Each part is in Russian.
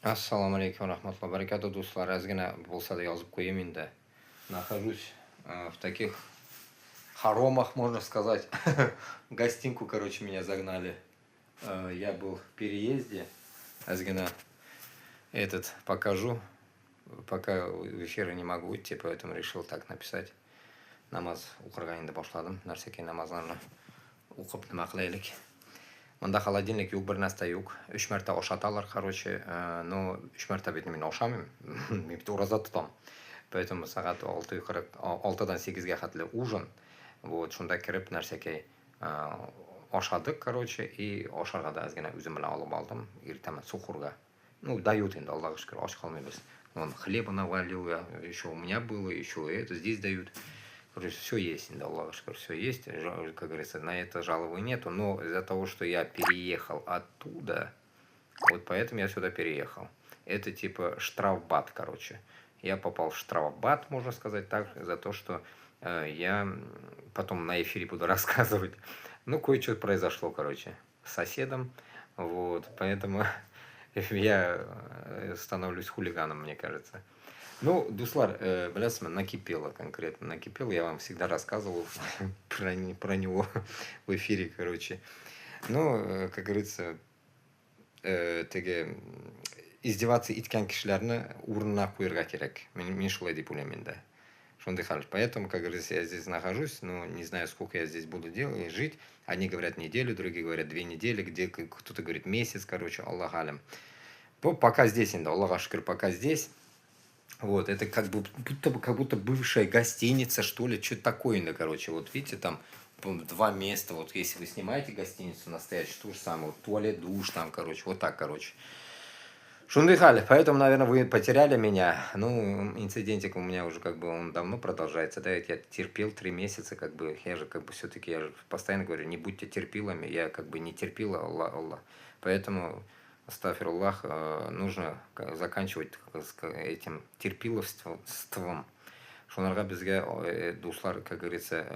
Ассаламу алейкум рахматлахи баракату, дуслар. Ozgina bo'lsa-da yozib qo'yayım endi. Нахожусь в таких хоромах, можно сказать. Гостинку, короче, меня загнали. Я был в переезде. Ozgina этот покажу. Пока в эфир не могу идти, поэтому решил так написать. Намаз укырга енді башладым. Нәрсеке намазларны укып нima кылайлык. Мында холодильник юк, бір нәрсе юк. 3 мәртә ашаталар, короче. Но 3 мәртә бит мин ашамыйм. Мин бит ураза тотам. Поэтому сагат 6:40, 6-дан 8-ге хәтле ужин. Вот, шунда кирип нәрсәкәй ашадык, короче, и ашарга да ozgina үзем белән алып алдым. Иртәме сухурга. Ну, дают инде, Аллаһка шөкер, ач калмыйбыз. Вон хлеба навалил я, еще у меня было, еще это здесь дают. Короче, все есть, да, Аллах шукр, все есть, как говорится, на это жалобы нету, но из-за того, что я переехал оттуда, вот поэтому я сюда переехал. Это типа штрафбат, короче. Я попал в штрафбат, можно сказать так, за то, что я потом на эфире буду рассказывать. Ну, кое-что произошло, короче, с соседом, вот, поэтому я становлюсь хулиганом, мне кажется. Ну, дуслар, блясма, накипело конкретно, накипело, я вам всегда рассказывал про него в эфире, короче. Ну, как говорится, издеваться иткан кишилерни урнына куярга керек. Мен шулай деп ойлаймын да. Шундай хал. Поэтому, как говорится, я здесь нахожусь, но не знаю, сколько я здесь буду жить. Одни говорят неделю, другие говорят 2 недели, где кто-то говорит месяц, короче, Аллах алям. Пока здесь, инда, Аллах шукр, пока здесь. Вот, это как будто бывшая гостиница, что ли, что-то такое, да, короче. Вот видите, там 2 места, вот если вы снимаете гостиницу настоящую, то же самое, вот, туалет, душ там, короче, вот так, короче. Шундыхали, поэтому, наверное, вы потеряли меня. Ну, инцидентик у меня уже как бы он давно продолжается, да, я терпел 3 месяца, как бы, я же как бы все-таки, я же постоянно говорю, не будьте терпилами, я как бы не терпила, Аллах. Поэтому... Астафируллах, нужно заканчивать этим терпиловством. Шунарга безге дуслар, как говорится,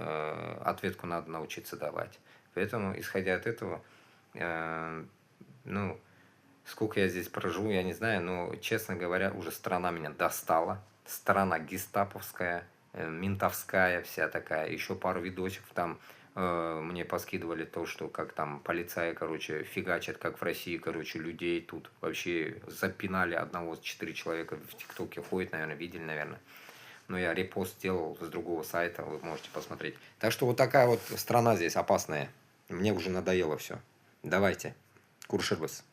ответку надо научиться давать. Поэтому, исходя от этого, ну, сколько я здесь проживу, я не знаю, но, честно говоря, уже страна меня достала. Страна гестаповская, ментовская вся такая. Еще пару видосиков там мне поскидывали то, что как там полицаи, короче, фигачат, как в России, короче, людей тут вообще запинали одного, 4 человека в ТикТоке ходит, наверное, видели, наверное. Но я репост сделал с другого сайта, вы можете посмотреть. Так что вот такая вот страна здесь опасная. Мне уже надоело все. Давайте. Куршербас.